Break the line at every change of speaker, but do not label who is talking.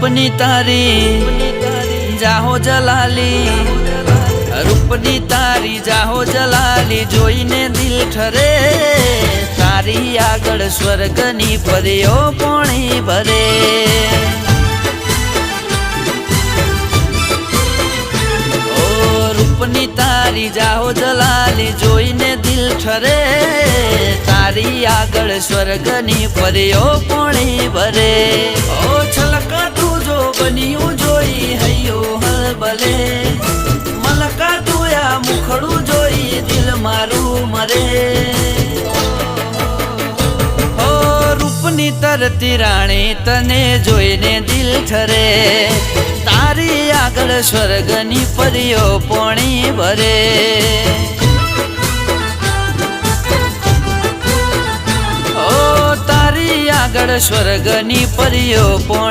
रूपनी तारी जाहो जलाली, रूपनी तारी जाहो जलाली जोईने दिल ठरे। तारी आगळ स्वर्गनी परीओ पोणी भरे। रूपनी तारी जाहो जलाली जोईने दिल ठरे। तारी आगळ स्वर्गनी परीओ पोणी भरे। ओ छलका तू जो बनियो जोई हयो हलबले। मलका तू या मुखड़ू जोई दिल मारू मरे। ओ रूपनी तरती राणी तने जोईने दिल ठरे। तारी आगळ स्वर्गनी परीओ पोणी भरे। ओ तारी आगळ स्वर्गनी परीओ पोणी